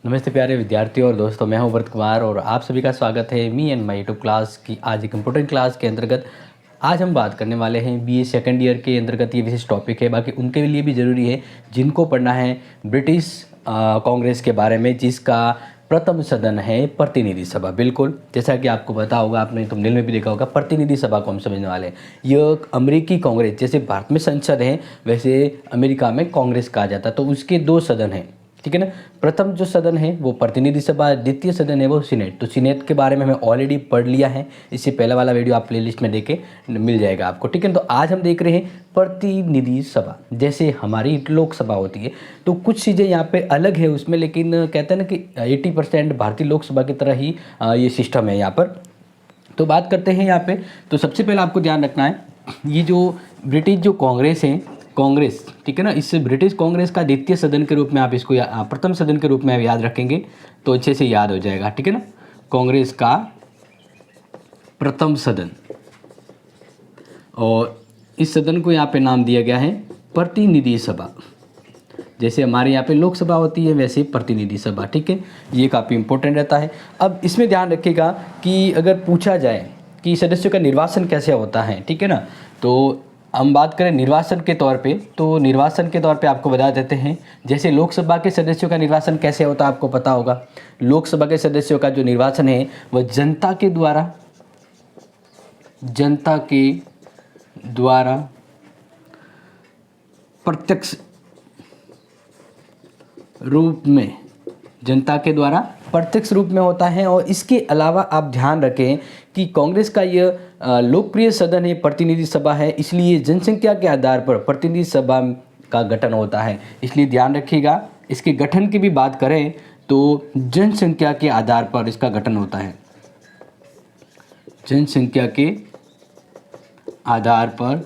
नमस्ते प्यारे विद्यार्थियों और दोस्तों, मैं हूं व्रत कुमार और आप सभी का स्वागत है me and my YouTube class की आज एक इम्पोर्टेंट क्लास के अंतर्गत। आज हम बात करने वाले हैं बीए सेकंड ईयर के अंतर्गत। ये विशेष टॉपिक है, बाकी उनके लिए भी ज़रूरी है जिनको पढ़ना है ब्रिटिश कांग्रेस के बारे में, जिसका प्रथम सदन है प्रतिनिधि सभा। बिल्कुल, जैसा कि आपको पता होगा, आपने थंबनेल में भी देखा होगा, प्रतिनिधि सभा को हम समझने वाले हैं। यह अमेरिकी कांग्रेस, जैसे भारत में संसद है वैसे अमेरिका में कांग्रेस कहा जाता है। तो उसके दो सदन हैं, ठीक है ना। प्रथम जो सदन है वो प्रतिनिधि सभा, द्वितीय सदन है वो सीनेट। तो सीनेट के बारे में हमें ऑलरेडी पढ़ लिया है, इससे पहला वाला वीडियो आप प्लेलिस्ट में देखे मिल जाएगा आपको, ठीक है। तो आज हम देख रहे हैं प्रतिनिधि सभा। जैसे हमारी लोकसभा होती है तो कुछ चीज़ें यहाँ पे अलग है उसमें, लेकिन कहते हैं ना कि 80% भारतीय लोकसभा की तरह ही ये सिस्टम है यहाँ पर। तो बात करते हैं यहाँ पे। तो सबसे पहले आपको ध्यान रखना है, ये जो ब्रिटिश जो कांग्रेस है, कांग्रेस, ठीक है ना, इस ब्रिटिश कांग्रेस का द्वितीय सदन के रूप में आप इसको प्रथम सदन के रूप में आप याद रखेंगे तो अच्छे से याद हो जाएगा, ठीक है ना। कांग्रेस का प्रथम सदन, और इस सदन को यहाँ पे नाम दिया गया है प्रतिनिधि सभा। जैसे हमारे यहाँ पे लोकसभा होती है वैसे प्रतिनिधि सभा, ठीक है। ये काफ़ी इंपॉर्टेंट रहता है। अब इसमें ध्यान रखिएगा कि अगर पूछा जाए कि सदस्यों का निर्वाचन कैसे होता है, ठीक है ना, तो हम बात करें निर्वाचन के तौर पे, तो निर्वाचन के तौर पे आपको बता देते हैं। जैसे लोकसभा के सदस्यों का निर्वाचन कैसे होता है आपको पता होगा। लोकसभा के सदस्यों का जो निर्वाचन है वह जनता के द्वारा प्रत्यक्ष रूप में, जनता के द्वारा प्रत्यक्ष रूप में होता है। और इसके अलावा आप ध्यान रखें कि कांग्रेस का यह लोकप्रिय सदन है, प्रतिनिधि सभा है, इसलिए जनसंख्या के आधार पर प्रतिनिधि सभा का गठन होता है। इसलिए ध्यान रखिएगा, इसके गठन की भी बात करें तो जनसंख्या के आधार पर इसका गठन होता है। जनसंख्या के आधार पर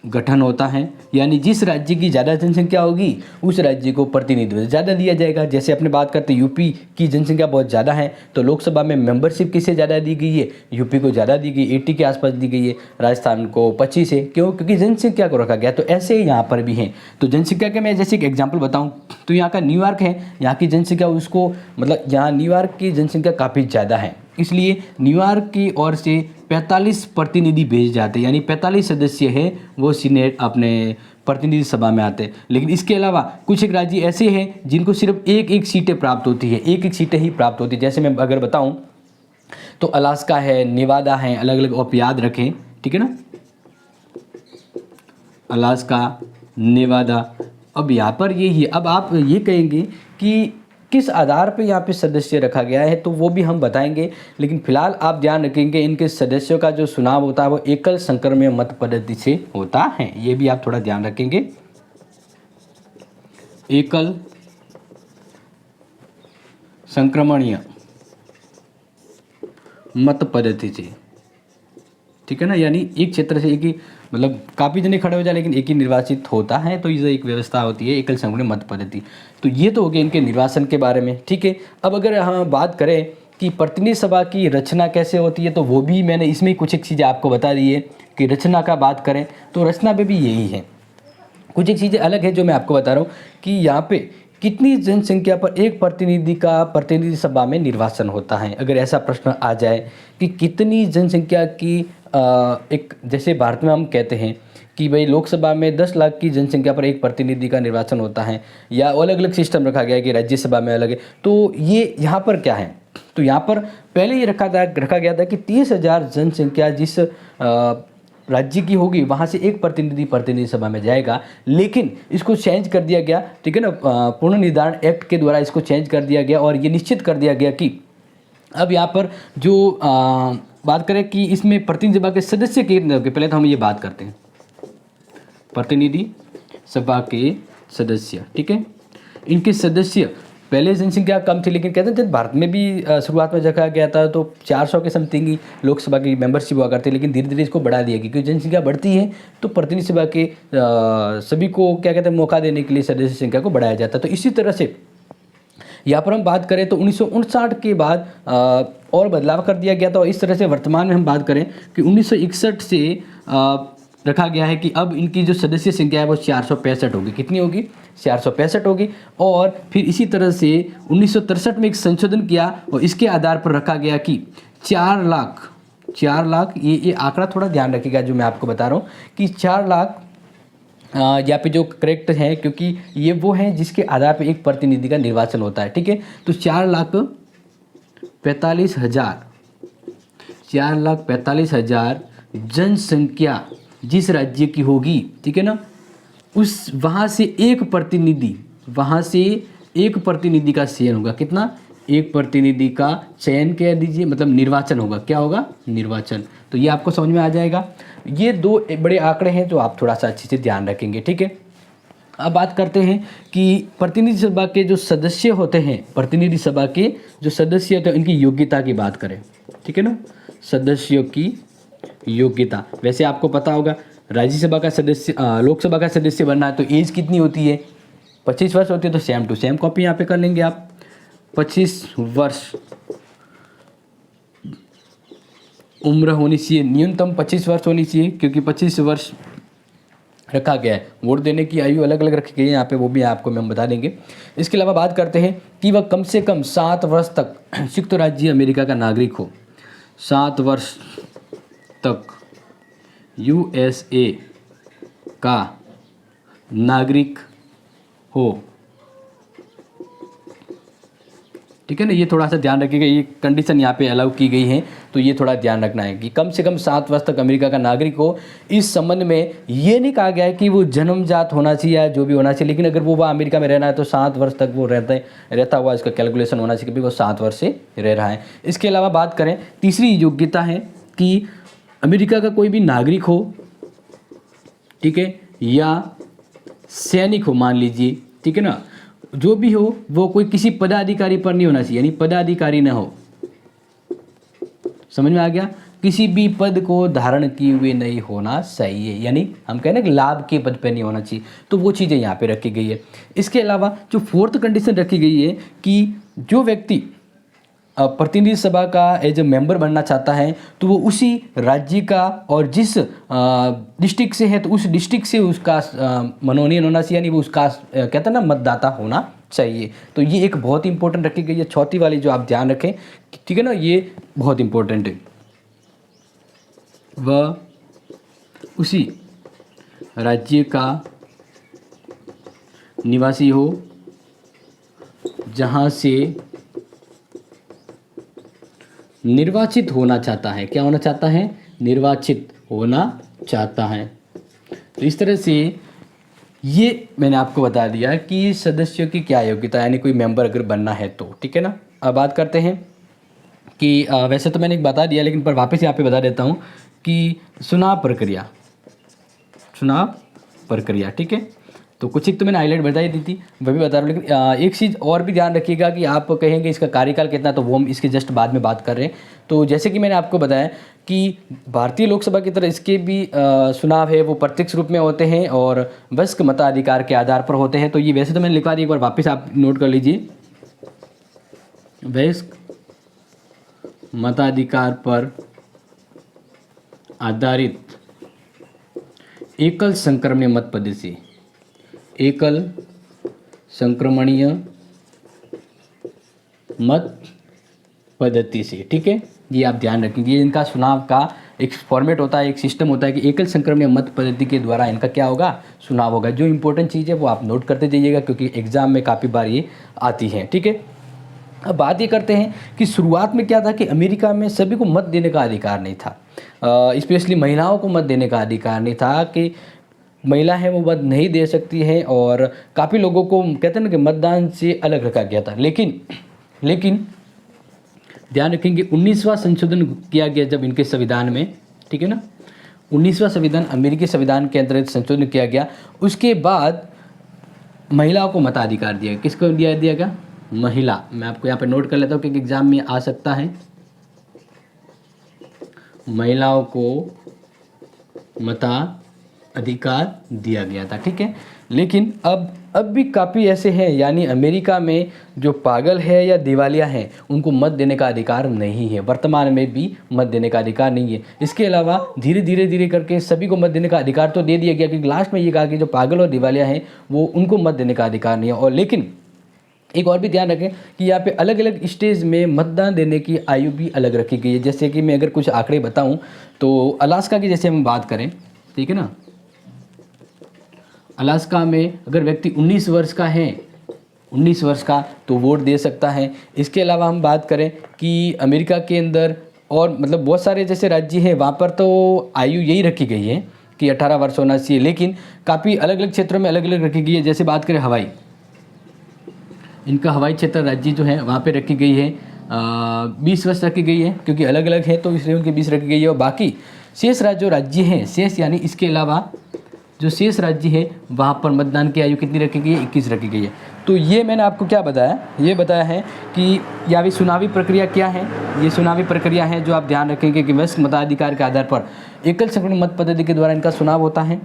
गठन होता है, यानी जिस राज्य की ज़्यादा जनसंख्या होगी उस राज्य को प्रतिनिधित्व ज़्यादा दिया जाएगा। जैसे अपने बात करते हैं यूपी की जनसंख्या बहुत ज़्यादा है तो लोकसभा में मेंबरशिप किसे ज़्यादा दी गई है, यूपी को ज़्यादा दी गई, 80 के आसपास दी गई है, राजस्थान को 25 है। क्यों? क्योंकि जनसंख्या को रखा गया। तो ऐसे ही यहाँ पर भी हैं। तो जनसंख्या के मैं जैसे एक एग्जाम्पल बताऊँ तो यहाँ का न्यूयॉर्क है, यहाँ की जनसंख्या उसको मतलब यहाँ न्यूयॉर्क की जनसंख्या काफ़ी ज़्यादा है, इसलिए न्यूयॉर्क की ओर से 45 प्रतिनिधि भेजे जाते हैं, यानी 45 सदस्य है वो सीनेट अपने प्रतिनिधि सभा में आते हैं। लेकिन इसके अलावा कुछ एक राज्य ऐसे हैं जिनको सिर्फ एक एक सीटें प्राप्त होती है, एक एक सीटें ही प्राप्त होती है। जैसे मैं अगर बताऊं तो अलास्का है, नेवादा है, अलग अलग आप याद रखें, ठीक है ना, अलास्का, नेवादा। अब यहाँ पर यही है। अब आप ये कहेंगे कि किस आधार पे यहाँ पे सदस्य रखा गया है, तो वो भी हम बताएंगे। लेकिन फिलहाल आप ध्यान रखेंगे इनके सदस्यों का जो चुनाव होता है वो एकल संक्रमण मत पद्धति से होता है। ये भी आप थोड़ा ध्यान रखेंगे, एकल संक्रमणीय मत पद्धति से, ठीक है ना, यानी एक क्षेत्र से एक ही, मतलब काफ़ी जने खड़े हो जाए लेकिन एक ही निर्वाचित होता है। तो ये एक व्यवस्था होती है एकल संक्रमण मत पद्धति। तो ये तो हो गया इनके निर्वाचन के बारे में, ठीक है। अब अगर हम बात करें कि प्रतिनिधि सभा की रचना कैसे होती है, तो वो भी मैंने इसमें कुछ एक चीज़ें आपको बता दी है कि रचना का बात करें तो रचना में भी यही है। कुछ एक चीज़ें अलग है जो मैं आपको बता रहा हूँ कि यहाँ पे कितनी जनसंख्या पर एक प्रतिनिधि का प्रतिनिधि सभा में निर्वाचन होता है। अगर ऐसा प्रश्न आ जाए कि कितनी जनसंख्या की एक, जैसे भारत में हम कहते हैं कि भाई लोकसभा में 10 लाख की जनसंख्या पर एक प्रतिनिधि का निर्वाचन होता है, या अलग अलग सिस्टम रखा गया है कि राज्यसभा में अलग है। तो ये यहाँ पर क्या है, तो यहाँ पर पहले ये रखा गया था कि 30,000 जनसंख्या जिस राज्य की होगी वहाँ से एक प्रतिनिधि सभा में जाएगा। लेकिन इसको चेंज कर दिया गया, ठीक है ना, पूर्ण निर्धारण एक्ट के द्वारा इसको चेंज कर दिया गया और ये निश्चित कर दिया गया कि अब यहाँ पर जो बात करें कि इसमें प्रतिनिधि सभा के सदस्य कितने होंगे। पहले तो हम ये बात करते हैं प्रतिनिधि सभा के सदस्य, ठीक है। इनके सदस्य पहले जनसंख्या कम थी, लेकिन कहते थे भारत में भी शुरुआत में रखा गया था तो 400 के समथिंग ही लोकसभा की मेंबरशिप हुआ करती है। लेकिन धीरे धीरे इसको बढ़ा दिया गया क्योंकि जनसंख्या बढ़ती है तो प्रतिनिधि सभा के सभी को क्या कहते हैं मौका देने के लिए सदस्य संख्या को बढ़ाया जाता है। तो इसी तरह से यहाँ पर हम बात करें तो 1959 के बाद और बदलाव कर दिया गया था। और इस तरह से वर्तमान में हम बात करें कि 1961 से रखा गया है कि अब इनकी जो सदस्य संख्या है वो 465 होगी। कितनी होगी? 465 होगी। और फिर इसी तरह से 1963 में एक संशोधन किया और इसके आधार पर रखा गया कि 4 लाख, ये आंकड़ा थोड़ा ध्यान रखिएगा जो मैं आपको बता रहा हूँ कि 4 लाख यहाँ पे जो करेक्ट है, क्योंकि ये वो है जिसके आधार पर एक प्रतिनिधि का निर्वाचन होता है। ठीक है, तो 4,45,000 जनसंख्या जिस राज्य की होगी, ठीक है ना, उस वहाँ से एक प्रतिनिधि का चयन होगा। कितना? एक प्रतिनिधि का चयन कह दीजिए, मतलब निर्वाचन होगा। क्या होगा? निर्वाचन। तो ये आपको समझ में आ जाएगा। ये दो बड़े आंकड़े हैं जो आप थोड़ा सा अच्छे से ध्यान रखेंगे। ठीक है, अब बात करते हैं कि प्रतिनिधि सभा के जो सदस्य होते हैं, प्रतिनिधि सभा के जो सदस्य होते हैं इनकी योग्यता की बात करें। ठीक है ना, सदस्यों की योग्यता। वैसे आपको पता होगा राज्यसभा का सदस्य, लोकसभा का सदस्य बनना है तो एज कितनी होती है? 25 वर्ष होती है। तो सेम टू सेम कॉपी यहाँ पे कर लेंगे आप। 25 वर्ष उम्र होनी चाहिए, न्यूनतम 25 वर्ष होनी चाहिए, क्योंकि 25 वर्ष रखा गया है। वोट देने की आयु अलग अलग रखी गई है यहाँ पे, वो भी आपको हम बता देंगे। इसके अलावा बात करते हैं कि वह कम से कम 7 वर्ष तक संयुक्त राज्य अमेरिका का नागरिक हो। 7 वर्ष तक यूएसए का नागरिक हो। ठीक है ना, ये थोड़ा सा ध्यान रखिएगा, ये कंडीशन यहाँ पे अलाउ की गई है, तो ये थोड़ा ध्यान रखना है कि कम से कम 7 वर्ष तक अमेरिका का नागरिक हो। इस संबंध में ये नहीं कहा गया है कि वो जन्मजात होना चाहिए या जो भी होना चाहिए, लेकिन अगर वो वह अमेरिका में रहना है तो 7 वर्ष तक वो रहता हुआ इसका कैलकुलेशन होना चाहिए कि वो 7 वर्ष से रह रहा है। इसके अलावा बात करें, तीसरी योग्यता है कि अमेरिका का कोई भी नागरिक हो, ठीक है, या सैनिक हो मान लीजिए, ठीक है ना, जो भी हो वो कोई किसी पदाधिकारी पर नहीं होना चाहिए, यानी पदाधिकारी ना हो। समझ में आ गया? किसी भी पद को धारण किए हुए नहीं होना चाहिए, यानी हम कहें ना कि लाभ के पद पे नहीं होना चाहिए। तो वो चीज़ें यहाँ पे रखी गई है। इसके अलावा जो 4th कंडीशन रखी गई है कि जो व्यक्ति प्रतिनिधि सभा का एज ए मेंबर बनना चाहता है तो वो उसी राज्य का और जिस डिस्ट्रिक्ट से है तो उस डिस्ट्रिक्ट से उसका मनोनयन होना चाहिए, यानी वो उसका कहते हैं ना मतदाता होना चाहिए। तो ये एक बहुत ही इंपॉर्टेंट रखी गई है। चौथी वाली जो आप ध्यान रखें, ठीक है ना, ये बहुत इंपॉर्टेंट है। वह उसी राज्य का निवासी हो जहाँ से निर्वाचित होना चाहता है। क्या होना चाहता है? निर्वाचित होना चाहता है। तो इस तरह से ये मैंने आपको बता दिया कि सदस्यों की क्या योग्यता, यानी कोई मेंबर अगर बनना है तो, ठीक है ना। अब बात करते हैं कि वैसे तो मैंने एक बता दिया, लेकिन पर वापस यहाँ पे बता देता हूँ कि चुनाव प्रक्रिया, ठीक है। तो कुछ एक तो मैंने हाईलाइट बता ही दी थी, वह भी बता रहा हूँ, लेकिन एक चीज़ और भी ध्यान रखिएगा कि आप कहेंगे इसका कार्यकाल कितना, तो वो हम इसके जस्ट बाद में बात कर रहे हैं। तो जैसे कि मैंने आपको बताया कि भारतीय लोकसभा की तरह इसके भी चुनाव है वो प्रत्यक्ष रूप में होते हैं और वयस्क मताधिकार के आधार पर होते हैं। तो ये वैसे तो मैंने लिखवा दी, एक बार वापस आप नोट कर लीजिए। वयस्क मताधिकार पर आधारित एकल संक्रमणीय मत पद्धति, एकल संक्रमणीय मत पद्धति से, ठीक है। ये आप ध्यान रखेंगे, ये इनका चुनाव का एक फॉर्मेट होता है, एक सिस्टम होता है कि एकल संक्रमणीय मत पद्धति के द्वारा इनका क्या होगा, चुनाव होगा। जो इंपॉर्टेंट चीज़ है वो आप नोट करते जाइएगा, क्योंकि एग्जाम में काफ़ी बार ये आती है, ठीक है। अब बात ये करते हैं कि शुरुआत में क्या था कि अमेरिका में सभी को मत देने का अधिकार नहीं था, स्पेशली महिलाओं को मत देने का अधिकार नहीं था, कि महिला है वो मत नहीं दे सकती है, और काफ़ी लोगों को कहते हैं ना कि मतदान से अलग रखा गया था। लेकिन ध्यान रखेंगे 19वां संशोधन किया गया जब इनके संविधान में, ठीक है ना, 19वां संविधान अमेरिकी संविधान के अंतर्गत संशोधन किया गया। उसके बाद महिलाओं को मताधिकार दिया गया। किसको दिया गया? महिला। मैं आपको यहाँ पे नोट कर लेता हूँ क्योंकि एग्जाम में आ सकता है। महिलाओं को मताधिकार दिया गया था, ठीक है। लेकिन अब भी काफ़ी ऐसे हैं, यानी अमेरिका में जो पागल है या दिवालिया हैं उनको मत देने का अधिकार नहीं है, वर्तमान में भी मत देने का अधिकार नहीं है। इसके अलावा धीरे करके सभी को मत देने का अधिकार तो दे दिया गया, क्योंकि लास्ट में ये कहा कि जो पागल और दिवालिया हैं वो उनको मत देने का अधिकार नहीं है। और लेकिन एक और भी ध्यान रखें कि यहाँ पे अलग अलग स्टेज में मतदान देने की आयु भी अलग रखी गई है। जैसे कि मैं अगर कुछ आंकड़े बताऊँ तो अलास्का की जैसे हम बात करें, ठीक है ना, अलास्का में अगर व्यक्ति 19 वर्ष का है, 19 वर्ष का, तो वोट दे सकता है। इसके अलावा हम बात करें कि अमेरिका के अंदर और मतलब बहुत सारे जैसे राज्य हैं वहाँ पर तो आयु यही रखी गई है कि 18 वर्ष होना चाहिए, लेकिन काफ़ी अलग अलग क्षेत्रों में अलग अलग रखी गई है। जैसे बात करें हवाई, इनका हवाई क्षेत्र राज्य जो है वहाँ पे रखी गई है 20 वर्ष रखी गई है, क्योंकि अलग अलग है तो इसलिए उनके 20 रखी गई है। और बाकी शेष राज्य हैं, शेष यानी इसके अलावा जो शेष राज्य है वहाँ पर मतदान की आयु कितनी रखी गई है, 21 रखी गई है। तो ये मैंने आपको क्या बताया, ये बताया है कि यहाँ भी चुनावी प्रक्रिया क्या है। ये चुनावी प्रक्रिया है जो आप ध्यान रखेंगे कि वयस्क मताधिकार के आधार पर एकल संख्यक मत पद्धति के द्वारा इनका चुनाव होता है।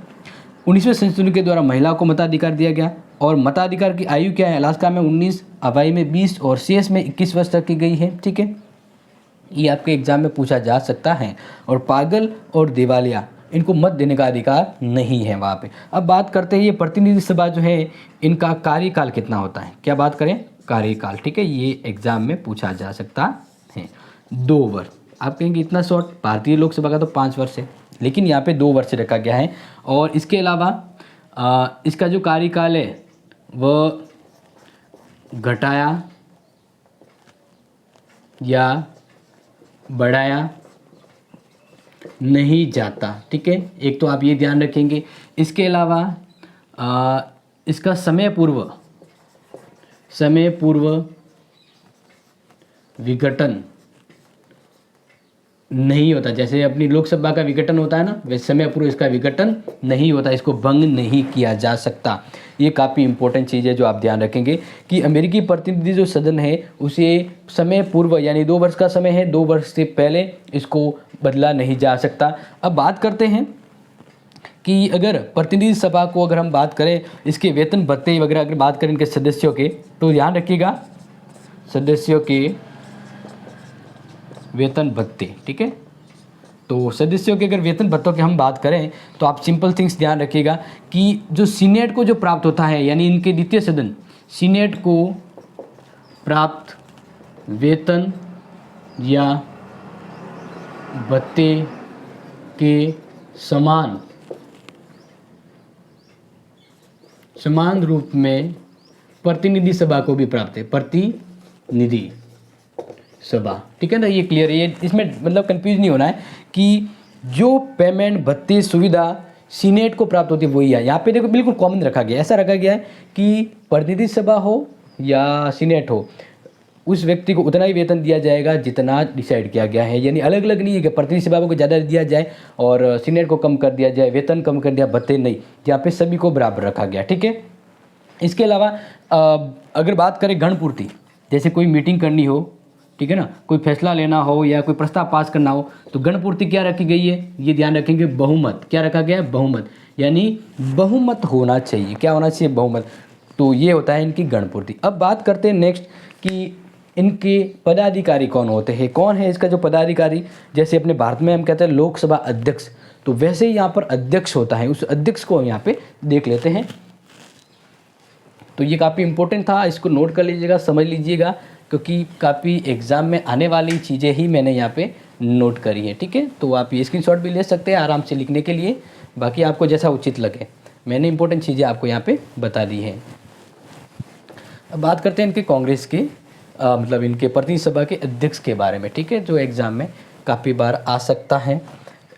19वें संशोधन के द्वारा महिलाओं को मताधिकार दिया गया। और मताधिकार की आयु क्या है, अलास्का में 19, हवाई में 20 और शेष में 21 वर्ष तक की गई है, ठीक है। ये आपके एग्जाम में पूछा जा सकता है। और पागल और दिवालिया इनको मत देने का अधिकार नहीं है वहाँ पे। अब बात करते हैं ये प्रतिनिधि सभा जो है इनका कार्यकाल कितना होता है, क्या बात करें, कार्यकाल, ठीक है। ये एग्जाम में पूछा जा सकता है। 2 वर्ष, आप कहेंगे इतना शॉर्ट, भारतीय लोकसभा का तो 5 वर्ष है, लेकिन यहाँ पे 2 वर्ष रखा गया है। और इसके अलावा इसका जो कार्यकाल है वह घटाया या बढ़ाया नहीं जाता, ठीक है। एक तो आप ये ध्यान रखेंगे। इसके अलावा इसका समय पूर्व विघटन नहीं होता। जैसे अपनी लोकसभा का विघटन होता है ना, वैसे समय पूर्व इसका विघटन नहीं होता, इसको भंग नहीं किया जा सकता। ये काफ़ी इंपॉर्टेंट चीज़ है जो आप ध्यान रखेंगे कि अमेरिकी प्रतिनिधि जो सदन है उसे समय पूर्व यानी 2 वर्ष का समय है, 2 वर्ष से पहले इसको बदला नहीं जा सकता। अब बात करते हैं कि अगर प्रतिनिधि सभा को अगर हम बात करें इसके वेतन भत्ते वगैरह अगर बात करें इनके सदस्यों के, तो ध्यान रखिएगा सदस्यों के वेतन भत्ते, ठीक है। तो सदस्यों के अगर वेतन भत्तों की हम बात करें तो आप सिंपल थिंग्स ध्यान रखिएगा कि जो सीनेट को जो प्राप्त होता है, यानी इनके द्वितीय सदन सीनेट को प्राप्त वेतन या भत्ते के समान रूप में प्रतिनिधि सभा को भी प्राप्त है, प्रतिनिधि सभा, ठीक है ना। ये क्लियर है, ये इसमें मतलब कंफ्यूज नहीं होना है कि जो पेमेंट भत्ते सुविधा सीनेट को प्राप्त होती है वही है। यहाँ पे देखो बिल्कुल कॉमन रखा गया है, ऐसा रखा गया है कि प्रतिनिधि सभा हो या सीनेट हो उस व्यक्ति को उतना ही वेतन दिया जाएगा जितना डिसाइड किया गया है। यानी अलग अलग नहीं है कि प्रतिनिधि सभा को ज़्यादा दिया जाए और सीनेट को कम कर दिया जाए, वेतन कम कर दिया, भत्ते नहीं, यहाँ पे सभी को बराबर रखा गया, ठीक है। इसके अलावा अगर बात करें गणपूर्ति, जैसे कोई मीटिंग करनी हो, ठीक है ना, कोई फैसला लेना हो या कोई प्रस्ताव पास करना हो, तो गणपूर्ति क्या रखी गई है, ये ध्यान रखेंगे, बहुमत। क्या रखा गया है, बहुमत, यानी बहुमत होना चाहिए। क्या होना चाहिए, बहुमत। तो ये होता है इनकी गणपूर्ति। अब बात करते हैं नेक्स्ट कि इनके पदाधिकारी कौन होते हैं, कौन है इसका जो पदाधिकारी। जैसे अपने भारत में हम कहते हैं लोकसभा अध्यक्ष, तो वैसे ही यहाँ पर अध्यक्ष होता है, उस अध्यक्ष को हम यहाँ पे देख लेते हैं। तो ये काफ़ी इंपॉर्टेंट था, इसको नोट कर लीजिएगा, समझ लीजिएगा, क्योंकि काफ़ी एग्ज़ाम में आने वाली चीज़ें ही मैंने यहाँ पे नोट करी है, ठीक है। तो आप ये स्क्रीनशॉट भी ले सकते हैं आराम से लिखने के लिए, बाकी आपको जैसा उचित लगे। मैंने इंपॉर्टेंट चीज़ें आपको यहाँ पे बता दी हैं। अब बात करते हैं इनके कांग्रेस के मतलब इनके प्रतिनिधि सभा के अध्यक्ष के बारे में, ठीक है, जो एग्ज़ाम में काफ़ी बार आ सकता है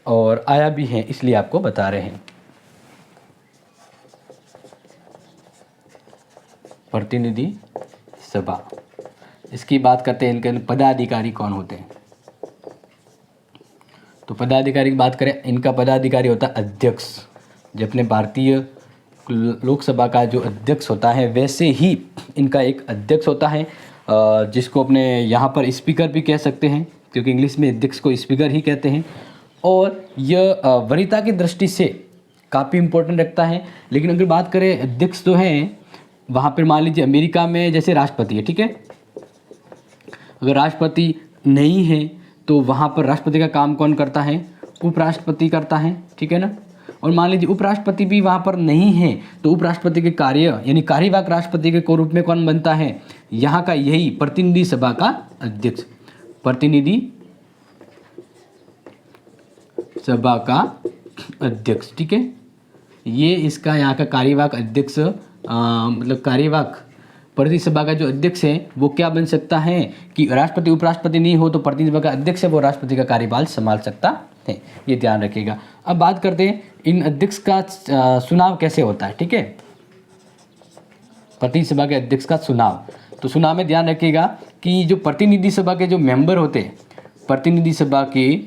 और आया भी है, इसलिए आपको बता रहे हैं। प्रतिनिधि सभा, इसकी बात करते हैं, इनके पदाधिकारी कौन होते हैं। तो पदाधिकारी की बात करें, इनका पदाधिकारी होता है अध्यक्ष। जो अपने भारतीय लोकसभा का जो अध्यक्ष होता है वैसे ही इनका एक अध्यक्ष होता है, जिसको अपने यहाँ पर स्पीकर भी कह सकते हैं, क्योंकि इंग्लिश में अध्यक्ष को स्पीकर ही कहते हैं। और यह वरीयता की दृष्टि से काफ़ी इम्पोर्टेंट रखता है। लेकिन अगर बात करें अध्यक्ष जो हैं वहाँ पर मान लीजिए अमेरिका में जैसे राष्ट्रपति है, ठीक है, अगर राष्ट्रपति नहीं है तो वहाँ पर राष्ट्रपति का काम कौन करता है, उपराष्ट्रपति करता है, ठीक है ना। और मान लीजिए उपराष्ट्रपति भी वहाँ पर नहीं है तो उपराष्ट्रपति के कार्य यानी कार्यवाहक राष्ट्रपति के रूप में कौन बनता है, यहाँ का यही प्रतिनिधि सभा का अध्यक्ष, प्रतिनिधि सभा का अध्यक्ष, ठीक है। ये इसका यहाँ का कार्यवाहक अध्यक्ष मतलब कार्यवाहक प्रतिनिधि सभा का जो अध्यक्ष है वो क्या बन सकता है कि राष्ट्रपति उपराष्ट्रपति नहीं हो तो प्रतिनिधि सभा का अध्यक्ष है वो राष्ट्रपति का कार्यभार संभाल सकता है, ये ध्यान रखिएगा। अब बात करते हैं इन अध्यक्ष का चुनाव कैसे होता है, ठीक है, प्रतिनिधि सभा के अध्यक्ष का चुनाव। तो चुनाव में ध्यान रखिएगा कि जो प्रतिनिधि सभा के जो मेंबर होते हैं, प्रतिनिधि सभा के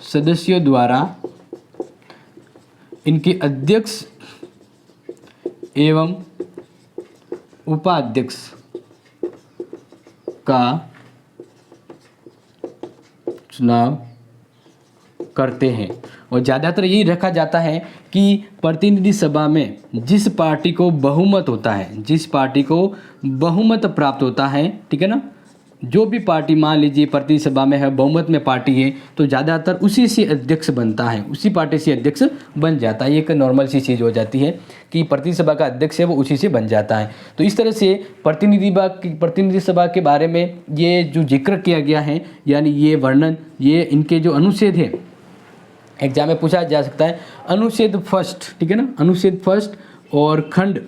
सदस्यों द्वारा इनके अध्यक्ष एवं उपाध्यक्ष का चुनाव करते हैं। और ज़्यादातर यही रखा जाता है कि प्रतिनिधि सभा में जिस पार्टी को बहुमत होता है, जिस पार्टी को बहुमत प्राप्त होता है, ठीक है ना, जो भी पार्टी मान लीजिए प्रतिनिधि सभा में है, बहुमत में पार्टी है, तो ज़्यादातर उसी से अध्यक्ष बनता है, उसी पार्टी से अध्यक्ष बन जाता है। ये एक नॉर्मल सी चीज़ हो जाती है कि प्रतिनिधि सभा का अध्यक्ष है वो उसी से बन जाता है। तो इस तरह से प्रतिनिधि सभा के बारे में ये जो जिक्र किया गया है, यानी ये वर्णन, ये इनके जो अनुच्छेद है, एग्जाम में पूछा जा सकता है, अनुच्छेद फर्स्ट, ठीक है ना, अनुच्छेद फर्स्ट और खंड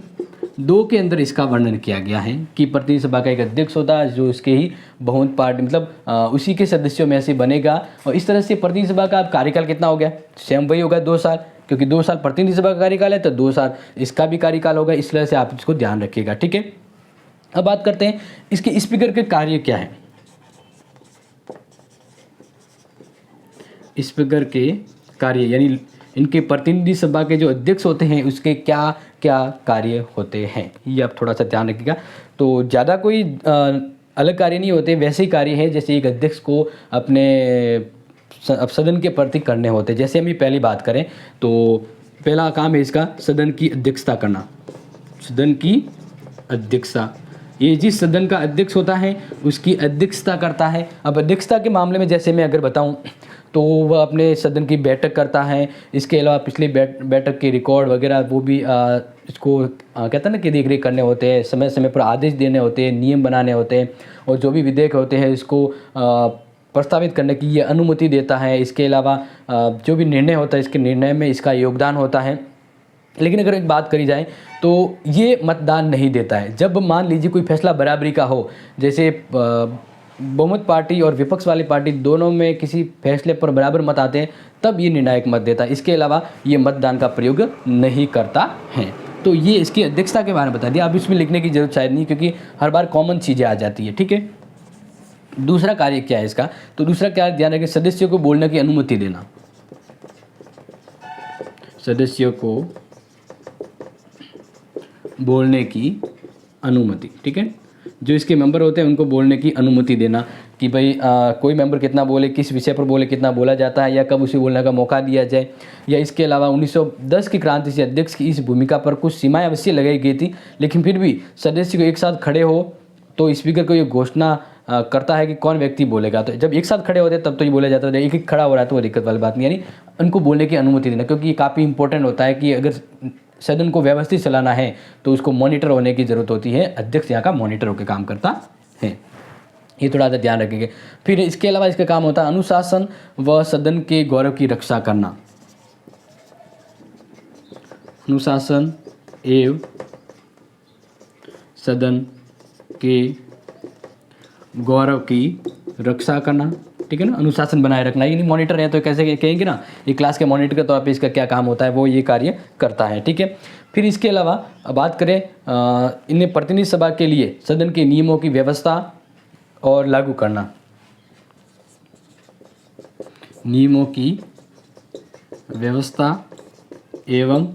2 के अंदर इसका वर्णन किया गया है कि प्रतिनिधि सभा का एक अध्यक्ष होता है जो इसके ही बहुमत पार्टी मतलब उसी के सदस्यों में से बनेगा। और इस तरह से प्रतिनिधि सभा का अब कार्यकाल कितना हो गया, सेम वही होगा 2 साल, क्योंकि 2 साल प्रतिनिधि सभा का कार्यकाल है तो 2 साल इसका भी कार्यकाल होगा। इस तरह से आप इसको ध्यान रखिएगा, ठीक है। अब बात करते हैं इसके स्पीकर के कार्य क्या है। स्पीकर के कार्य यानी इनके प्रतिनिधि सभा के जो अध्यक्ष होते हैं उसके क्या क्या कार्य होते हैं, ये आप थोड़ा सा ध्यान रखिएगा। तो ज़्यादा कोई अलग कार्य नहीं होते, वैसे ही कार्य है जैसे एक अध्यक्ष को अपने सदन के प्रति करने होते। जैसे हम पहली बात करें तो पहला काम है इसका सदन की अध्यक्षता करना, सदन की अध्यक्षता। ये जिस सदन का अध्यक्ष होता है उसकी अध्यक्षता करता है। अब अध्यक्षता के मामले में जैसे मैं अगर बताऊं तो वह अपने सदन की बैठक करता है, इसके अलावा पिछली बैठक के रिकॉर्ड वगैरह वो भी इसको कहते हैं ना कि देख रेख करने होते हैं, समय समय पर आदेश देने होते हैं, नियम बनाने होते हैं, और जो भी विधेयक होते हैं इसको प्रस्तावित करने की ये अनुमति देता है। इसके अलावा जो भी निर्णय होता है इसके निर्णय में इसका योगदान होता है। लेकिन अगर एक बात करी जाए तो ये मतदान नहीं देता है। जब मान लीजिए कोई फैसला बराबरी का हो, जैसे बहुमत पार्टी और विपक्ष वाली पार्टी दोनों में किसी फैसले पर बराबर मत आते हैं, तब ये निर्णायक मत देता है। इसके अलावा ये मतदान का प्रयोग नहीं करता है। तो ये इसकी अध्यक्षता के बारे में बता दिया। अब इसमें लिखने की जरूरत शायद नहीं, क्योंकि हर बार कॉमन चीज़ें आ जाती है, ठीक है। दूसरा कार्य क्या है इसका, तो दूसरा कार्य ध्यान रखें, सदस्यों को बोलने की अनुमति देना, सदस्यों को बोलने की अनुमति, ठीक है। जो इसके मेंबर होते हैं उनको बोलने की अनुमति देना कि भाई कोई मेंबर कितना बोले, किस विषय पर बोले, कितना बोला जाता है, या कब उसे बोलने का मौका दिया जाए। या इसके अलावा 1910 की क्रांति से अध्यक्ष की इस भूमिका पर कुछ सीमाएं अवश्य लगाई गई थी, लेकिन फिर भी सदस्य को एक साथ खड़े हो तो स्पीकर को ये घोषणा करता है कि कौन व्यक्ति बोलेगा। तो जब एक साथ खड़े होते तब तो ये बोला जाता है, एक एक खड़ा हो रहा है तो वो दिक्कत वाली बात नहीं, यानी उनको बोलने की अनुमति देना, क्योंकि ये काफ़ी इंपॉर्टेंट होता है कि अगर सदन को व्यवस्थित चलाना है तो उसको मॉनिटर होने की ज़रूरत होती है। अध्यक्ष यहाँ का मॉनिटर होकर काम करता है, ये थोड़ा सा ध्यान रखेंगे। फिर इसके अलावा इसका काम होता है अनुशासन व सदन के गौरव की रक्षा करना, अनुशासन एवं सदन के गौरव की रक्षा करना, ठीक है ना, अनुशासन बनाए रखना। यानी मॉनिटर है तो कैसे कहेंगे ना, ये क्लास के मॉनिटर के तौर पे इसका क्या काम होता है, वो ये कार्य करता है, ठीक है। फिर इसके अलावा बात करें इन्हें प्रतिनिधि सभा के लिए सदन के नियमों की व्यवस्था और लागू करना, नियमों की व्यवस्था एवं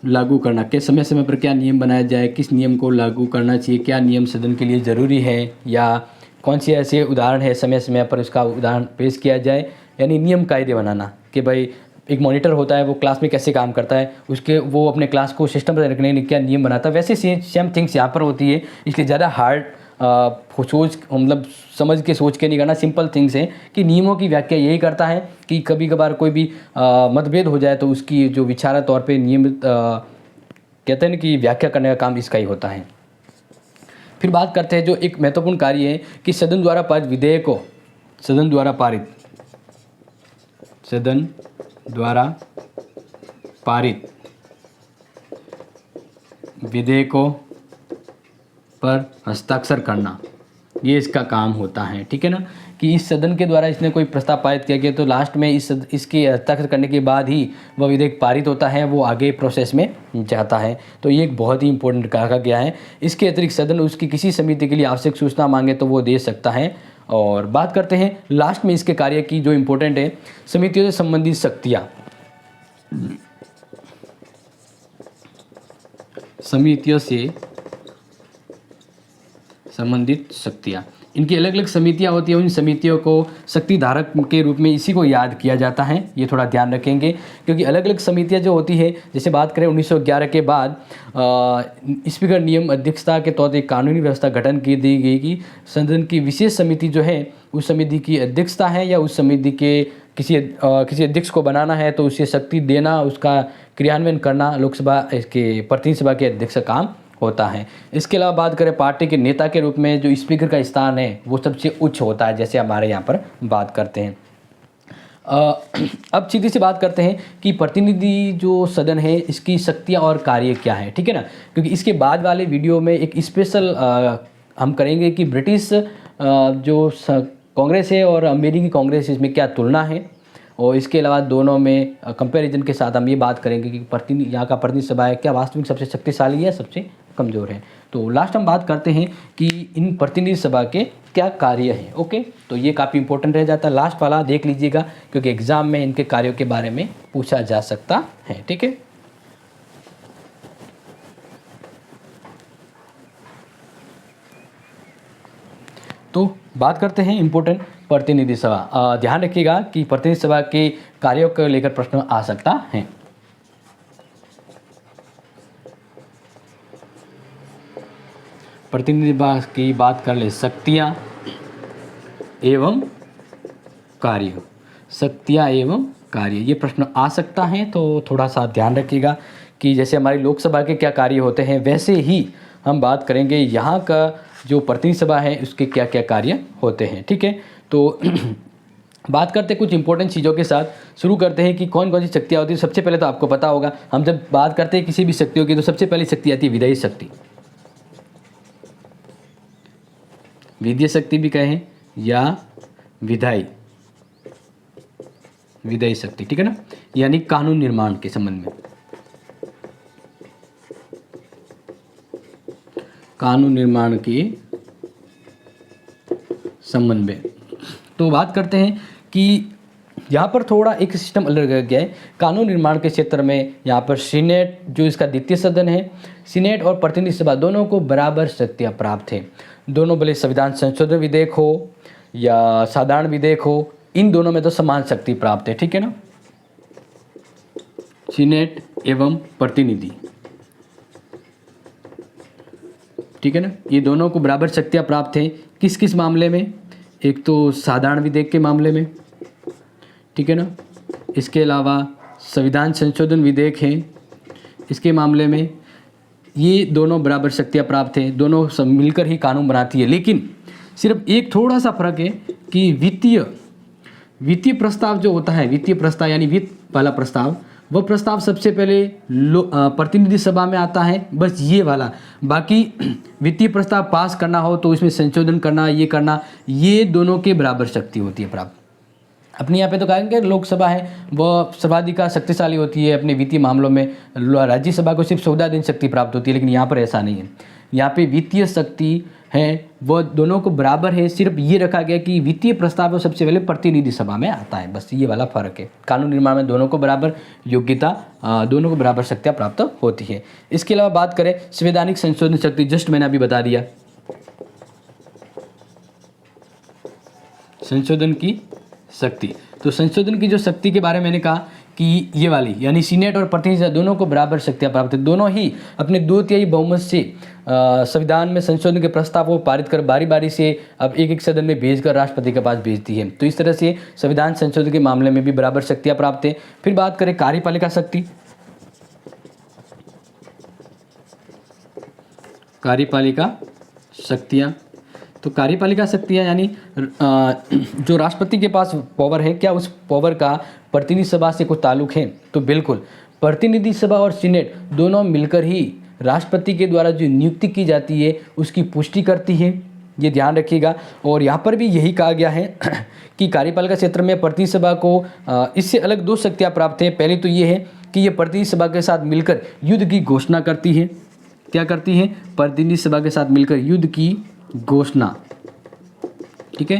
लागू करना, के समय समय पर क्या नियम बनाया जाए, किस नियम को लागू करना चाहिए, क्या नियम सदन के लिए ज़रूरी है, या कौन से ऐसे उदाहरण है समय समय पर उसका उदाहरण पेश किया जाए, यानी नियम कायदे बनाना कि भाई एक मॉनिटर होता है, वो क्लास में कैसे काम करता है, उसके वो अपने क्लास को सिस्टम पर रखने के लिए क्या नियम बनाता है, वैसे सेम थिंग्स यहाँ पर होती है। इसलिए ज़्यादा हार्ड सोच मतलब समझ के सोच के नहीं करना, सिंपल थिंग्स हैं कि नियमों की व्याख्या यही करता है कि कभी कभार कोई भी मतभेद हो जाए तो उसकी जो विचारा तौर पे नियमित कहते हैं ना कि व्याख्या करने का काम इसका ही होता है। फिर बात करते हैं जो एक महत्वपूर्ण कार्य है कि सदन द्वारा पारित विधेयकों, सदन द्वारा पारित विधेयकों पर हस्ताक्षर करना, ये इसका काम होता है। ठीक है ना, कि इस सदन के द्वारा इसने कोई प्रस्ताव पारित किया गया तो लास्ट में इसके हस्ताक्षर करने के बाद ही वह विधेयक पारित होता है, वो आगे प्रोसेस में जाता है। तो ये एक बहुत ही इंपॉर्टेंट कहा गया है। इसके अतिरिक्त सदन उसकी किसी समिति के लिए आवश्यक सूचना मांगे तो वो दे सकता है। और बात करते हैं लास्ट में इसके कार्य की जो इम्पोर्टेंट है, समितियों से संबंधित शक्तियाँ। समितियों से संबंधित शक्तियाँ, इनकी अलग अलग समितियाँ होती हैं। उन समितियों को शक्ति धारक के रूप में इसी को याद किया जाता है, ये थोड़ा ध्यान रखेंगे क्योंकि अलग अलग समितियाँ जो होती है, जैसे बात करें 1911 के बाद स्पीकर नियम अध्यक्षता के तौर पर कानूनी व्यवस्था गठन की दी गई कि सदन की विशेष समिति जो है उस समिति की अध्यक्षता है या उस समिति के किसी अध्यक्ष को बनाना है तो उसे शक्ति देना, उसका क्रियान्वयन करना लोकसभा के प्रतिनिधि सभा के अध्यक्ष का काम होता है। इसके अलावा बात करें पार्टी के नेता के रूप में जो स्पीकर का स्थान है वो सबसे उच्च होता है, जैसे हमारे यहाँ पर बात करते हैं। अब सीधी सी बात करते हैं कि प्रतिनिधि जो सदन है इसकी शक्तियाँ और कार्य क्या है। ठीक है ना, क्योंकि इसके बाद वाले वीडियो में एक स्पेशल हम करेंगे कि ब्रिटिश जो कांग्रेस है और अमेरिकी कांग्रेस, इसमें क्या तुलना है, और इसके अलावा दोनों में कंपैरिजन के साथ हम ये बात करेंगे कि प्रतिनिधि यहाँ का प्रतिनिधि सभा है क्या वास्तविक सबसे शक्तिशाली है, सबसे कमज़ोर है। तो लास्ट हम बात करते हैं कि इन प्रतिनिधि सभा के क्या कार्य हैं। ओके, तो ये काफ़ी इंपॉर्टेंट रह जाता है, लास्ट वाला देख लीजिएगा क्योंकि एग्ज़ाम में इनके कार्यों के बारे में पूछा जा सकता है। ठीक है, तो बात करते हैं इम्पोर्टेंट प्रतिनिधि सभा। ध्यान रखिएगा कि प्रतिनिधि सभा के कार्यों को लेकर प्रश्न आ सकता है। प्रतिनिधि सभा की बात कर ले, शक्तियाँ एवं कार्य, शक्तियाँ एवं कार्य, ये प्रश्न आ सकता है। तो थोड़ा सा ध्यान रखिएगा कि जैसे हमारी लोकसभा के क्या कार्य होते हैं वैसे ही हम बात करेंगे यहाँ का जो प्रतिनिधि सभा है उसके क्या क्या कार्य होते हैं। ठीक है, तो बात करते हैं कुछ इंपॉर्टेंट चीज़ों के साथ। शुरू करते हैं कि कौन कौन सी शक्तियाँ होती है। सबसे पहले तो आपको पता होगा, हम जब बात करते हैं किसी भी शक्तियों की तो सबसे पहली शक्ति आती है विधायी शक्ति, विधीय शक्ति भी कहें या विधायी शक्ति। ठीक है ना, यानी कानून निर्माण के संबंध में, कानून निर्माण के संबंध में। तो बात करते हैं कि यहाँ पर थोड़ा एक सिस्टम अलग गया है कानून निर्माण के क्षेत्र में। यहाँ पर सीनेट जो इसका द्वितीय सदन है, सीनेट और प्रतिनिधि सभा दोनों को बराबर शक्तियाँ प्राप्त है। दोनों भले संविधान संशोधन विधेयक हो या साधारण विधेयक हो, इन दोनों में तो समान शक्ति प्राप्त है। ठीक है ना, सीनेट एवं प्रतिनिधि, ठीक है ना, ये दोनों को बराबर शक्तियाँ प्राप्त है। किस किस मामले में, एक तो साधारण विधेयक के मामले में, ठीक है ना, इसके अलावा संविधान संशोधन विधेयक है इसके मामले में, ये दोनों बराबर शक्तियाँ प्राप्त हैं, दोनों सब मिलकर ही कानून बनाती है। लेकिन सिर्फ एक थोड़ा सा फर्क है कि वित्तीय प्रस्ताव जो होता है, वित्तीय प्रस्ताव यानी वित्त वाला प्रस्ताव, वह प्रस्ताव सबसे पहले प्रतिनिधि सभा में आता है, बस ये वाला। बाकी वित्तीय प्रस्ताव पास करना हो तो इसमें संशोधन करना, ये करना, ये दोनों के बराबर शक्ति होती है प्राप्त। अपने यहाँ पे तो कहेंगे लोकसभा है वह सर्वाधिक शक्तिशाली होती है अपने वित्तीय मामलों में, राज्यसभा को सिर्फ 14 दिन शक्ति प्राप्त होती है, लेकिन यहाँ पर ऐसा नहीं है। यहाँ पे वित्तीय शक्ति है वह दोनों को बराबर है, सिर्फ ये रखा गया कि वित्तीय प्रस्ताव सबसे पहले प्रतिनिधि सभा में आता है, बस ये वाला फर्क है। कानून निर्माण में दोनों को बराबर योग्यता, दोनों को बराबर शक्तियाँ प्राप्त होती है। इसके अलावा बात करें संवैधानिक संशोधन शक्ति, जस्ट मैंने अभी बता दिया, संशोधन की शक्ति। तो संशोधन की जो शक्ति के बारे में मैंने कहा कि ये वाली यानी सीनेट और प्रतिनिधि सभा दोनों को बराबर शक्तियाँ प्राप्त है, दोनों ही अपने 2/3 बहुमत से संविधान में संशोधन के प्रस्ताव को पारित कर बारी बारी से अब एक एक सदन में भेजकर राष्ट्रपति के पास भेजती है। तो इस तरह से संविधान संशोधन के मामले में भी बराबर शक्तियाँ प्राप्त है। फिर बात करें कार्यपालिका शक्ति, कार्यपालिका शक्तियाँ। तो कार्यपालिका शक्तियाँ यानी जो राष्ट्रपति के पास पावर है, क्या उस पावर का प्रतिनिधि सभा से कोई ताल्लुक है? तो बिल्कुल, प्रतिनिधि सभा और सीनेट दोनों मिलकर ही राष्ट्रपति के द्वारा जो नियुक्ति की जाती है उसकी पुष्टि करती है, ये ध्यान रखिएगा। और यहाँ पर भी यही कहा गया है कि कार्यपालिका क्षेत्र में प्रतिनिधि सभा को इससे अलग 2 शक्तियाँ प्राप्त हैं। पहली तो ये है कि ये प्रतिनिधि सभा के साथ मिलकर युद्ध की घोषणा करती है। क्या करती है? प्रतिनिधि सभा के साथ मिलकर युद्ध की घोषणा। ठीक है,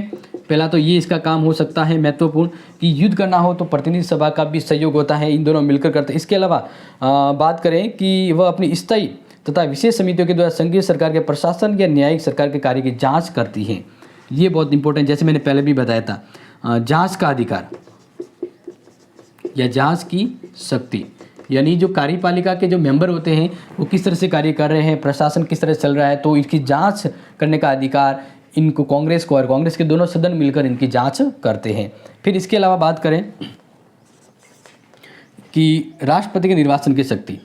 पहला तो ये इसका काम हो सकता है महत्वपूर्ण कि युद्ध करना हो तो प्रतिनिधि सभा का भी सहयोग होता है, इन दोनों मिलकर करते हैं। इसके अलावा बात करें कि वह अपनी स्थायी तथा विशेष समितियों के द्वारा संघीय सरकार के प्रशासन या न्यायिक सरकार के कार्य की जांच करती है। ये बहुत इंपॉर्टेंट, जैसे मैंने पहले भी बताया था, जांच का अधिकार या जांच की शक्ति, यानी जो कार्यपालिका के जो मेंबर होते हैं वो किस तरह से कार्य कर रहे हैं, प्रशासन किस तरह से चल रहा है, तो इसकी जांच करने का अधिकार इनको कांग्रेस को, और कांग्रेस के दोनों सदन मिलकर इनकी जांच करते हैं। फिर इसके अलावा बात करें कि राष्ट्रपति के निर्वाचन की शक्ति,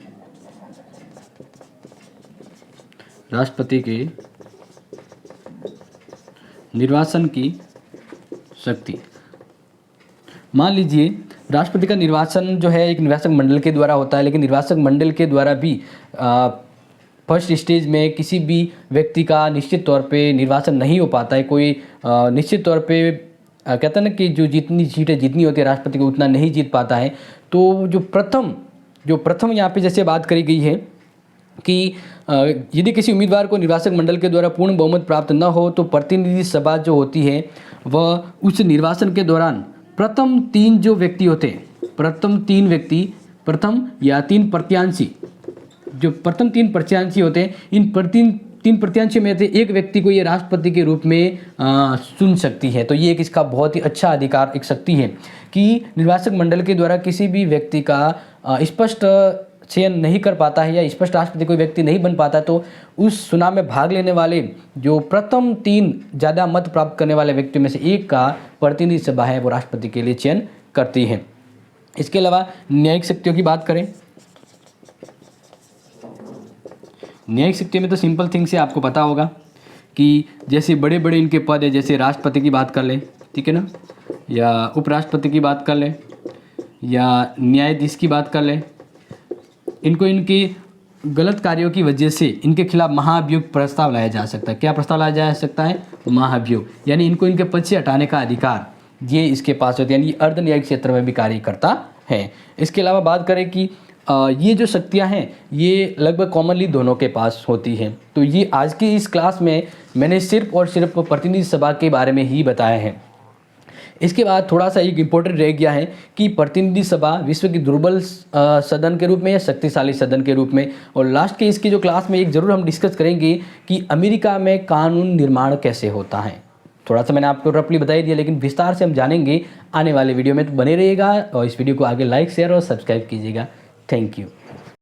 राष्ट्रपति के निर्वाचन की शक्ति। मान लीजिए राष्ट्रपति का निर्वाचन जो है एक निर्वाचक मंडल के द्वारा होता है, लेकिन निर्वाचक मंडल के द्वारा भी फर्स्ट स्टेज में किसी भी व्यक्ति का निश्चित तौर पे निर्वाचन नहीं हो पाता है। कोई निश्चित तौर पे कहते हैं ना कि जो जितनी सीटें जितनी होती है राष्ट्रपति को उतना नहीं जीत पाता है। तो जो प्रथम यहाँ पे जैसे बात करी गई है कि यदि किसी उम्मीदवार को निर्वाचक मंडल के द्वारा पूर्ण बहुमत प्राप्त न हो तो प्रतिनिधि सभा जो होती है वह उस निर्वाचन के दौरान प्रथम 3 जो व्यक्ति होते हैं, प्रथम या 3 प्रत्याशी, जो प्रथम 3 प्रत्याशी होते हैं, इन 3 प्रत्याशियों में से एक व्यक्ति को ये राष्ट्रपति के रूप में चुन सकती है। तो ये एक इसका बहुत ही अच्छा अधिकार, एक शक्ति है कि निर्वाचक मंडल के द्वारा किसी भी व्यक्ति का स्पष्ट चयन नहीं कर पाता है या स्पष्ट राष्ट्रपति कोई व्यक्ति नहीं बन पाता, तो उस चुनाव में भाग लेने वाले जो प्रथम 3 ज़्यादा मत प्राप्त करने वाले व्यक्तियों में से एक का प्रतिनिधि सभा है वो राष्ट्रपति के लिए चयन करती है। इसके अलावा न्यायिक शक्तियों की बात करें, न्यायिक शक्तियों में तो सिंपल थिंग से आपको पता होगा कि जैसे बड़े बड़े इनके पद है, जैसे राष्ट्रपति की बात कर लें, ठीक है ना, या उपराष्ट्रपति की बात कर लें, या न्यायाधीश की बात कर लें, इनको इनके गलत कार्यों की वजह से इनके खिलाफ महाभियोग प्रस्ताव लाया जा सकता है। क्या प्रस्ताव लाया जा सकता है? महाभियोग, यानी इनको इनके पद से हटाने का अधिकार ये इसके पास होता है, यानी अर्ध न्यायिक क्षेत्र में भी कार्य करता है। इसके अलावा बात करें कि ये जो शक्तियां हैं ये लगभग कॉमनली दोनों के पास होती हैं। तो ये आज की इस क्लास में मैंने सिर्फ और सिर्फ प्रतिनिधि सभा के बारे में ही बताया है। इसके बाद थोड़ा सा एक इम्पोर्टेंट रह गया है कि प्रतिनिधि सभा विश्व की दुर्बल सदन के रूप में या शक्तिशाली सदन के रूप में। और लास्ट के इसकी जो क्लास में एक ज़रूर हम डिस्कस करेंगे कि अमेरिका में कानून निर्माण कैसे होता है। थोड़ा सा मैंने आपको रफली बता ही दिया, लेकिन विस्तार से हम जानेंगे आने वाले वीडियो में। तो बने रहिएगा और इस वीडियो को आगे लाइक, शेयर और सब्सक्राइब कीजिएगा। Thank you.